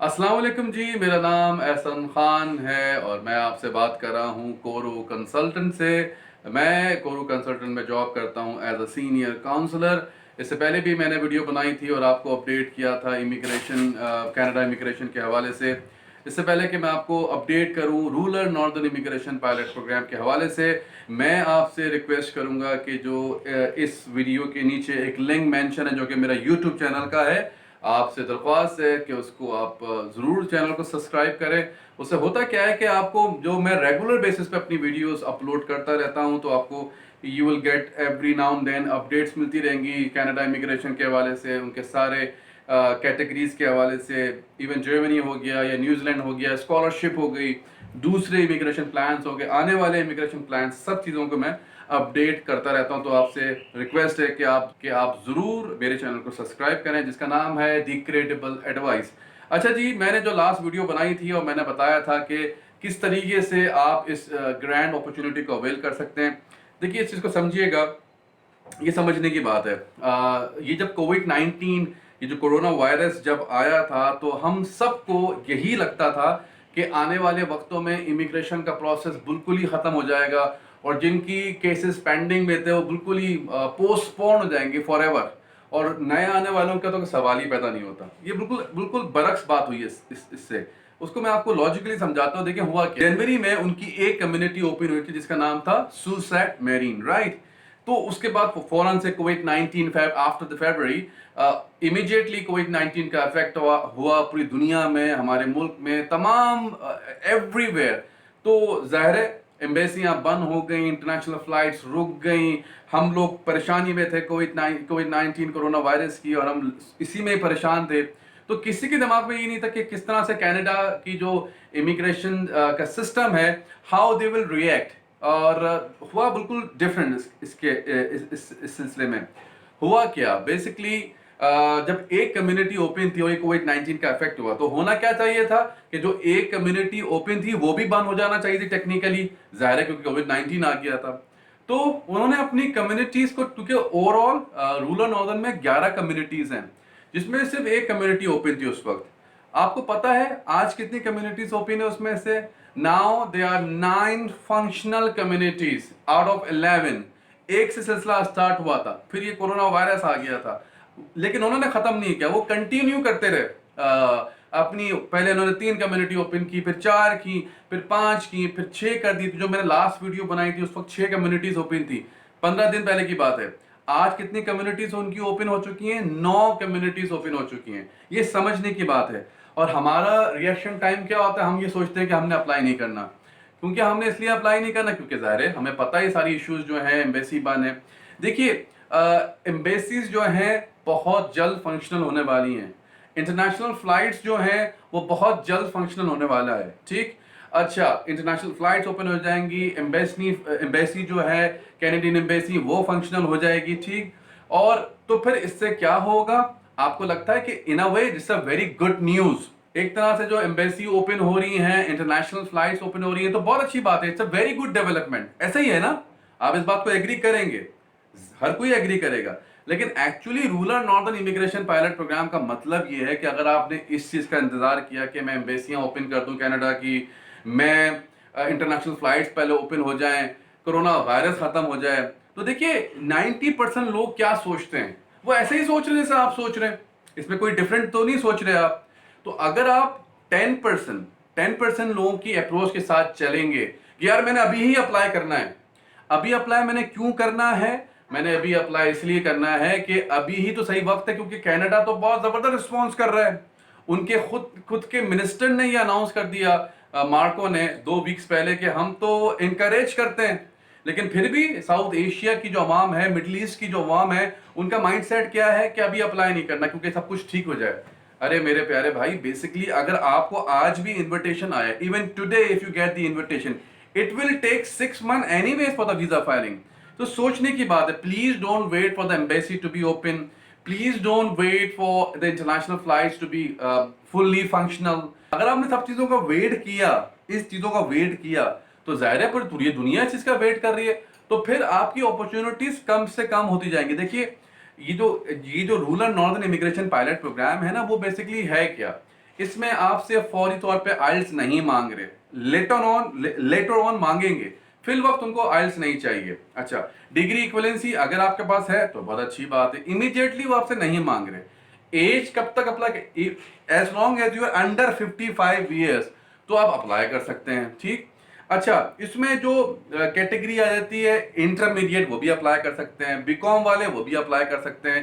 अस्सलाम वालेकुम जी, मेरा नाम एहसन खान है और मैं आपसे बात कर रहा हूँ कोरू कंसल्टेंट से। मैं कोरू कंसल्टेंट में जॉब करता हूँ एज अ सीनियर काउंसलर। इससे पहले भी मैंने वीडियो बनाई थी और आपको अपडेट किया था इमिग्रेशन, कनाडा इमिग्रेशन के हवाले से। इससे पहले कि मैं आपको अपडेट करूं rural northern immigration pilot program के हवाले से, मैं आपसे रिक्वेस्ट करूंगा कि जो इस वीडियो के नीचे एक लिंक मेंशन है जो कि मेरा यूट्यूब चैनल का है, आपसे दरख्वास्त है कि उसको आप ज़रूर चैनल को सब्सक्राइब करें। उससे होता क्या है कि आपको जो मैं रेगुलर बेसिस पे अपनी वीडियोस अपलोड करता रहता हूं, तो आपको you will get every now and then updates मिलती रहेंगी कनाडा इमिग्रेशन के हवाले से, उनके सारे कैटेगरीज के हवाले से। इवन जर्मनी हो गया या न्यूजीलैंड हो गया, स्कॉलरशिप हो गई, दूसरे इमिग्रेशन प्लान्स हो गए, आने वाले इमिग्रेशन प्लान्स, सब चीज़ों को मैं अपडेट करता रहता हूं। तो आपसे रिक्वेस्ट है कि आप ज़रूर मेरे चैनल को सब्सक्राइब करें जिसका नाम है द क्रेडिबल एडवाइस। अच्छा जी, मैंने जो लास्ट वीडियो बनाई थी और मैंने बताया था कि किस तरीके से आप इस ग्रैंड अपॉर्चुनिटी को अवेल कर सकते हैं। देखिए, इस चीज़ को समझिएगा, ये समझने की बात है। ये जब कोविड-19, ये जो कोरोना वायरस जब आया था, तो हम सबको यही लगता था कि आने वाले वक्तों में इमिग्रेशन का प्रोसेस बिल्कुल ही ख़त्म हो जाएगा और जिनकी केसेस पेंडिंग में थे वो बिल्कुल ही पोस्टपोन हो जाएंगे फॉर एवर, और नए आने वालों का तो सवाल ही पैदा नहीं होता। ये बिल्कुल बिल्कुल बरक्स बात हुई है इससे। उसको मैं आपको लॉजिकली समझाता हूँ। देखिए हुआ क्या, जनवरी में उनकी एक कम्युनिटी ओपन हुई थी जिसका नाम था सुसैट मेरीन, राइट। तो उसके बाद फौरन से कोविड-19 आफ्टर द फरवरी, इमीडिएटली कोविड-19 का इफेक्ट हुआ पूरी दुनिया में, हमारे मुल्क में, तमाम एवरीवेयर। तो जाहिर है एम्बेसियां बंद हो गई, इंटरनेशनल फ्लाइट्स रुक गई, हम लोग परेशानी में थे कोविड-19 कोरोना वायरस की, और हम इसी में ही परेशान थे। तो किसी के दिमाग में ये नहीं था कि किस तरह से कनाडा की जो इमिग्रेशन का सिस्टम है, हाउ दे विल रिएक्ट। और हुआ बिल्कुल डिफरेंट इसके इस सिलसिले में। हुआ क्या बेसिकली, जब एक कम्युनिटी ओपन थी और कोविड-19 का इफेक्ट हुआ, तो होना क्या चाहिए था कि जो एक कम्युनिटी ओपन थी वो भी बंद हो जाना चाहिए थी टेक्निकली, जाहिर है क्योंकि कोविड-19 आ गया था। तो उन्होंने अपनी कम्युनिटीज को, क्योंकि ओवरऑल रूरल नॉर्दर्न में 11 कम्युनिटीज हैं जिसमें सिर्फ एक कम्युनिटी ओपन थी उस वक्त। आपको पता है आज कितनी कम्युनिटीज ओपन है उसमें से? Now they are 9 functional communities out of 11। एक से सिलसिला स्टार्ट हुआ था, फिर ये कोरोना वायरस आ गया था, लेकिन उन्होंने खत्म नहीं किया, वो कंटिन्यू करते रहे। अपनी पहले उन्होंने 3 कम्युनिटी ओपन की, फिर 4 की, फिर 5 की, फिर 6 कर दी थी। जो मैंने लास्ट वीडियो बनाई थी उस वक्त 6 कम्युनिटीज ओपन थी, 15 दिन पहले की बात है। आज कितनी कम्युनिटीज उनकी ओपन हो चुकी हैं? 9 कम्युनिटीज ओपन हो चुकी हैं। ये समझने की बात है। और हमारा रिएक्शन टाइम क्या होता है? हम ये सोचते हैं कि हमने अप्लाई नहीं करना। क्योंकि हमने इसलिए अप्लाई नहीं करना क्योंकि जाहिर है हमें पता है सारी इश्यूज जो है, एम्बेसी बंद है। देखिए, एम्बेसीज जो हैं बहुत जल्द फंक्शनल होने वाली हैं। इंटरनेशनल फ्लाइट्स जो हैं वो बहुत जल्द फंक्शनल होने वाला है, ठीक। अच्छा, इंटरनेशनल फ्लाइट्स ओपन हो जाएंगी, एम्बेसी जो है कैनेडियन एम्बेसी वो फंक्शनल हो जाएगी, ठीक। और तो फिर इससे क्या होगा? आपको लगता है कि in a way this a very good news. एक तरह से जो एम्बेसी ओपन हो रही हैं, इंटरनेशनल फ्लाइट्स ओपन हो रही हैं, तो बहुत अच्छी बात है, it's a very good development. ऐसा ही है ना? आप इस बात को एग्री करेंगे, हर कोई एग्री करेगा। लेकिन actually rural northern immigration pilot program का मतलब यह है कि अगर आपने इस चीज का इंतजार किया कि मैं एम्बेसियां ओपन कर दूं कनाडा की, मैं इंटरनेशनल फ्लाइट्स पहले ओपन हो जाएं, कोरोना वायरस खत्म हो जाए, तो देखिए 90% लोग क्या सोचते हैं, वो ऐसे ही सोच रहे हैं जैसे आप सोच रहे हैं। इसमें कोई डिफरेंट तो नहीं सोच रहे आप। तो अगर आप 10% लोगों की अप्रोच के साथ चलेंगे कि यार मैंने अभी ही अप्लाई करना है, अभी अप्लाई मैंने क्यों करना है? मैंने अभी अप्लाई इसलिए करना है कि अभी ही तो सही वक्त है, क्योंकि कनाडा तो बहुत जबरदस्त रिस्पॉन्स कर रहा है। उनके खुद खुद के मिनिस्टर ने ये अनाउंस कर दिया, मार्को ने 2 वीक्स पहले, कि हम तो इनकरेज करते हैं। लेकिन फिर भी साउथ एशिया की जो अवाम है, मिडिल ईस्ट की जो अवाम है, उनका माइंडसेट क्या है कि अभी अप्लाई नहीं करना क्योंकि सब कुछ ठीक हो जाए। अरे मेरे प्यारे भाई, बेसिकली अगर आपको आज भी इनविटेशन आया, even today if you get the invitation, it will take 6 months anyways for the visa filing. तो सोचने की बात है, please don't wait for the embassy to be open, please don't wait for the international flights to be fully functional. अगर आपने सब चीजों का वेट किया, इस चीजों का वेट किया, तो जाहिर है पर ये दुनिया इस चीज का वेट कर रही है, तो फिर आपकी अपॉर्चुनिटीज कम से कम होती जाएंगी। देखिए, ये जो rural northern immigration pilot program है ना, वो बेसिकली है क्या? इसमें आपसे फौरी तौर पे आइल्स नहीं मांग रहे, लेटर ऑन मांगेंगे, फिल वक्त उनको आइल्स नहीं चाहिए। अच्छा, डिग्री इक्विवेलेंसी अगर आपके पास है तो बहुत अच्छी बात है, इमीडिएटली वो आपसे नहीं मांग रहे। एज कब तक apply, as long as you are under 55 years तो आप अप्लाई कर सकते हैं, ठीक। अच्छा, इसमें जो कैटेगरी आ जाती है इंटरमीडिएट, वो भी अप्लाई कर सकते हैं, बीकॉम वाले वो भी अप्लाई कर सकते हैं,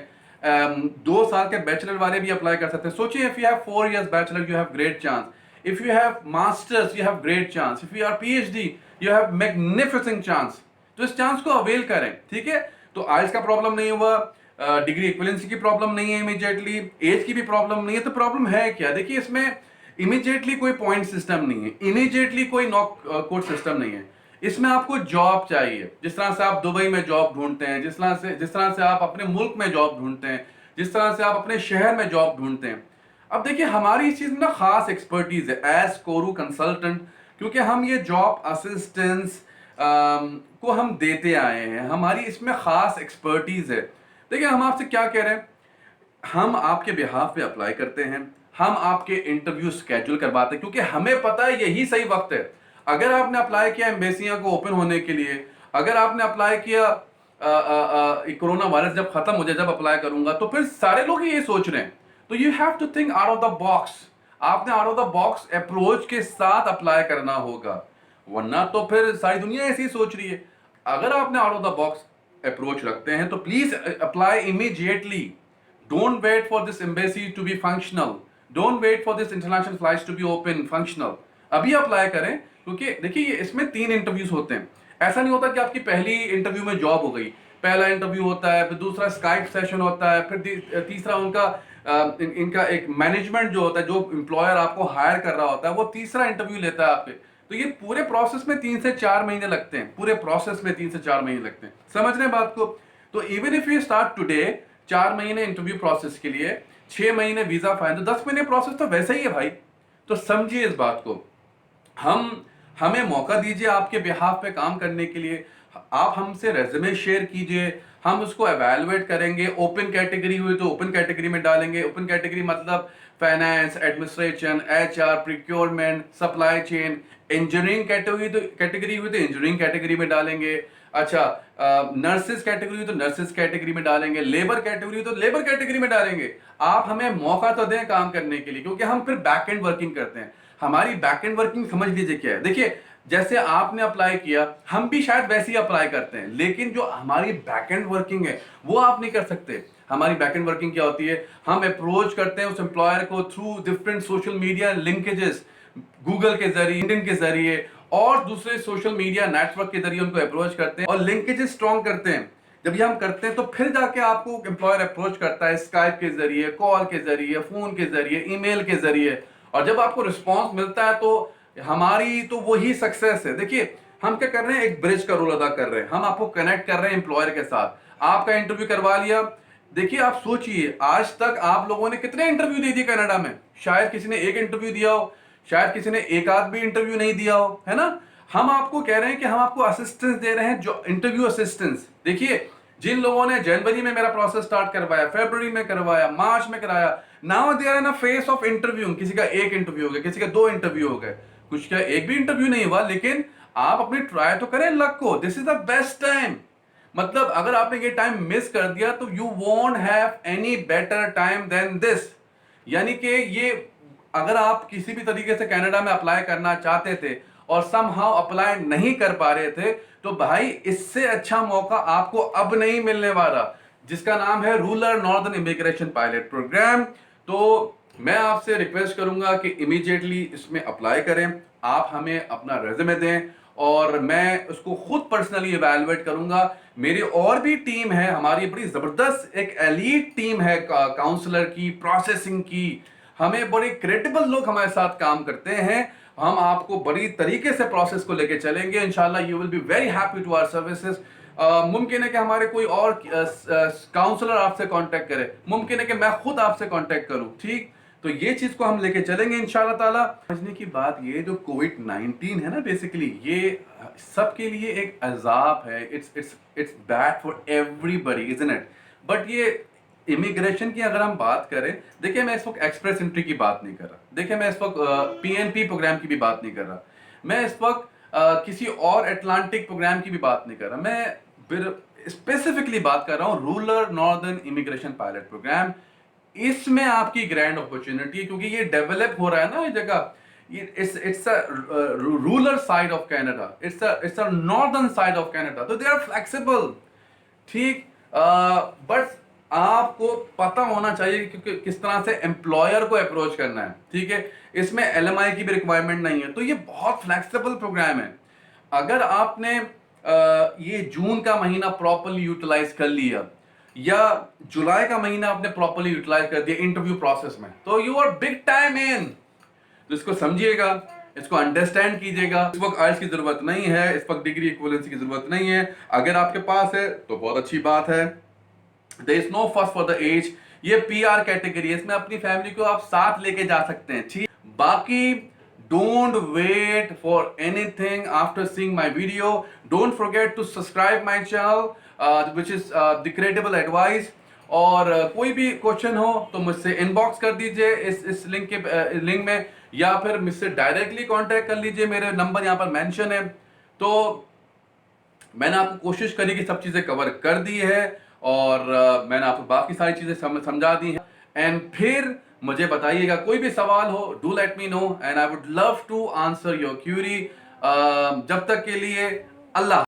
2 साल के बैचलर वाले भी अप्लाई कर सकते हैं। सोचिए, if you have 4 years bachelor you have great chance, if you have masters you have great chance, if you are PhD you have magnificent chance. तो इस चांस को अवेल करें, ठीक है। तो आइल्स का प्रॉब्लम नहीं हुआ, डिग्री इक्विवेलेंसी की प्रॉब्लम नहीं है, इमीडिएटली एज की भी प्रॉब्लम नहीं है, तो प्रॉब्लम है क्या? देखिए, इसमें इमीडिएटली कोई पॉइंट सिस्टम नहीं है, इमीडिएटली कोई नॉक कोड सिस्टम नहीं है। इसमें आपको जॉब चाहिए, जिस तरह से आप दुबई में जॉब ढूंढते हैं, जिस तरह से आप अपने मुल्क में जॉब ढूंढते हैं, जिस तरह से आप अपने शहर में जॉब ढूंढते हैं। अब देखिए, हमारी इस चीज में ना खास एक्सपर्टीज है एज कोरू कंसल्टेंट, क्योंकि हम ये जॉब असिस्टेंस को हम देते आए हैं, हमारी इसमें खास एक्सपर्टीज है। देखिए, हम आपसे क्या कह रहे हैं, हम आपके बिहाफ पे अप्लाई करते हैं, हम आपके इंटरव्यू स्केड्यूल करवाते हैं, क्योंकि हमें पता है यही सही वक्त है। अगर आपने अप्लाई किया एम्बेसियां को ओपन होने के लिए, अगर आपने अप्लाई किया कोरोना वायरस जब खत्म हो जाए, जब अप्लाई करूंगा, तो फिर सारे लोग ये सोच रहे हैं। तो you have to think out of the box, आपने out of the box approach के साथ अप्लाई करना होगा, वरना तो फिर सारी दुनिया ऐसे ही सोच रही है। अगर आपने out of the box approach रखते हैं तो please apply immediately. Don't wait for this embassy to be functional. Don't wait for this international flights to be open, functional. अभी अप्लाई करें, क्योंकि देखिए इसमें 3 इंटरव्यूज होते हैं। ऐसा नहीं होता कि आपकी पहली इंटरव्यू में जॉब हो गई। पहला इंटरव्यू होता है, फिर दूसरा स्काइप सेशन होता है, फिर तीसरा उनका इनका एक मैनेजमेंट जो होता है, जो एम्प्लॉयर आपको हायर कर रहा होता है, वो तीसरा इंटरव्यू लेता है आपके। तो ये पूरे प्रोसेस में 3 से 4 महीने लगते हैं, पूरे प्रोसेस में 3 से 4 महीने लगते हैं। समझ रहे हैं बात को? तो even if you start today, 4 महीने इंटरव्यू प्रोसेस के लिए, 6 महीने वीजा फाइन, तो 10 महीने प्रोसेस तो वैसा ही है भाई। तो समझिए इस बात को, हमें मौका दीजिए आपके बिहाफ पे काम करने के लिए। आप हमसे रेज्यूमे शेयर कीजिए, हम उसको एवेलुएट करेंगे। ओपन कैटेगरी हुई तो ओपन कैटेगरी में डालेंगे। ओपन कैटेगरी मतलब finance, administration, HR, procurement, supply chain. Engineering category हुई तो इंजीनियरिंग कैटेगरी में डालेंगे। अच्छा, नर्सिस कैटेगरी हुई तो नर्सिस कैटेगरी में डालेंगे। लेबर कैटेगरी हुई तो लेबर कैटेगरी में डालेंगे। आप हमें मौका तो दें काम करने के लिए, क्योंकि हम फिर बैक एंड वर्किंग करते हैं। हमारी बैक एंड वर्किंग समझ लीजिए क्या है। देखिए, जैसे आपने अप्लाई किया, हम भी शायद वैसे ही अप्लाई करते हैं, लेकिन जो हमारी बैक एंड वर्किंग है वो आप नहीं कर सकते। हमारी बैक एंड वर्किंग क्या होती है? हम अप्रोच करते हैं उस एम्प्लॉयर को through different social media linkages, Google के जरिए, लिंक्डइन के जरिए और दूसरे सोशल मीडिया नेटवर्क के जरिए उनको अप्रोच करते हैं और लिंकेजेस स्ट्रॉन्ग करते हैं। जब ये हम करते हैं तो फिर जाके आपको एम्प्लॉयर अप्रोच करता है स्काइप के जरिए, कॉल के जरिए, फोन के जरिए, ईमेल के जरिए, और जब आपको रिस्पॉन्स मिलता है तो हमारी तो वही सक्सेस है। देखिए, हम क्या कर रहे हैं, एक ब्रिज का रोल अदा कर रहे हैं। हम आपको कनेक्ट कर रहे हैं एम्प्लॉयर के साथ। आपका इंटरव्यू करवा लिया। देखिए, आप सोचिए, आज तक आप लोगों ने कितने इंटरव्यू दे दिए कनाडा में? शायद किसी ने 1 इंटरव्यू दिया हो, शायद किसी ने 1 आध भी इंटरव्यू नहीं दिया हो, है ना। हम आपको कह रहे हैं कि हम आपको असिस्टेंस दे रहे हैं, जो इंटरव्यू असिस्टेंस। देखिए, जिन लोगों ने जनवरी में मेरा प्रोसेस स्टार्ट करवाया, फरवरी में करवाया, मार्च में कराया, now they are in a face of interview. किसी का 1 इंटरव्यू हो गया, किसी का 2 इंटरव्यू हो गए, कुछ का 1 भी इंटरव्यू नहीं हुआ। लेकिन आप अपनी ट्राई तो करें लक को। This is the best time. मतलब अगर आपने ये टाइम मिस कर दिया तो you won't have any better time than this. यानी कि ये, अगर आप किसी भी तरीके से कनाडा में अप्लाई करना चाहते थे और समहाउ अप्लाई नहीं कर पा रहे थे, तो भाई इससे अच्छा मौका आपको अब नहीं मिलने वाला, जिसका नाम है rural northern immigration pilot program. तो मैं आपसे रिक्वेस्ट करूंगा कि इमीडिएटली इसमें अप्लाई करें। आप हमें अपना रेज्यूमे दें और मैं उसको खुद पर्सनली इवैल्यूएट करूंगा। मेरी और भी टीम है, हमारी बड़ी जबरदस्त एक एलीट टीम है काउंसलर की, प्रोसेसिंग की। हमें बड़े क्रेडिबल लोग हमारे साथ काम करते हैं। हम आपको बड़ी तरीके से प्रोसेस को लेके चलेंगे। इंशाल्लाह you will be very happy to our services. मुमकिन है कि हमारे कोई और काउंसलर आपसे कांटेक्ट करे, मुमकिन है कि मैं खुद आपसे कांटेक्ट करूं, ठीक। तो ये चीज को हम लेके चलेंगे इंशाल्लाह ताला। समझने की बात ये, जो कोविड-19 है ना, बेसिकली ये सबके लिए एक अजाब है। It's bad for everybody, isn't it? But ये इमिग्रेशन की अगर हम बात करें, देखिए मैं इस वक्त एक्सप्रेस एंट्री की बात नहीं कर रहा, देखिए मैं इस वक्त पीएनपी प्रोग्राम की भी बात नहीं कर रहा, मैं इस वक्त किसी और अटलांटिक प्रोग्राम की भी बात नहीं कर रहा, मैं स्पेसिफिकली बात कर रहा हूं rural northern immigration pilot program. इसमें आपकी ग्रैंड अपॉर्चुनिटी है, क्योंकि ये डेवलप हो रहा है ना ये जगह, it's a rural side of Canada, it's a northern side of Canada, तो दे आर फ्लेक्सिबल, ठीक। बट आपको पता होना चाहिए कि किस तरह से एम्प्लॉयर को अप्रोच करना है, ठीक है। इसमें एलएमआई की भी रिक्वायरमेंट नहीं है, तो ये बहुत फ्लेक्सिबल प्रोग्राम है। अगर आपने ये जून का महीना प्रॉपर्ली यूटिलाइज कर लिया, या जुलाई का महीना आपने प्रॉपर्ली यूटिलाइज कर दिया इंटरव्यू प्रोसेस में, तो you are big time in. तो इसको समझिएगा, इसको अंडरस्टैंड कीजिएगा। इस वक्त आइल्स की जरूरत नहीं है, इस वक्त डिग्री इक्विवेलेंसी की जरूरत नहीं है। अगर आपके पास है तो बहुत अच्छी बात है। There is no first for the age. ये पीआर कैटेगरी है, इसमें अपनी फैमिली को आप साथ लेके जा सकते हैं, ठीक। बाकी don't wait for anything after seeing my video. Don't forget to subscribe my channel which is the credible advice. और कोई भी क्वेश्चन हो तो मुझसे इनबॉक्स कर दीजिए इस लिंक के लिंक में, या फिर मुझसे डायरेक्टली कांटेक्ट कर लीजिए, मेरे नंबर यहाँ पर मेंशन है। तो मैंने आपको कोशिश करी कि सब चीज़ें कवर कर दी है, और मैंने आपको बाकी सारी चीज़ें समझा दी हैं। एंड फिर मुझे बताइएगा, कोई भी सवाल हो, do let me know and I would love to answer your query. जब तक के लिए अल्लाह।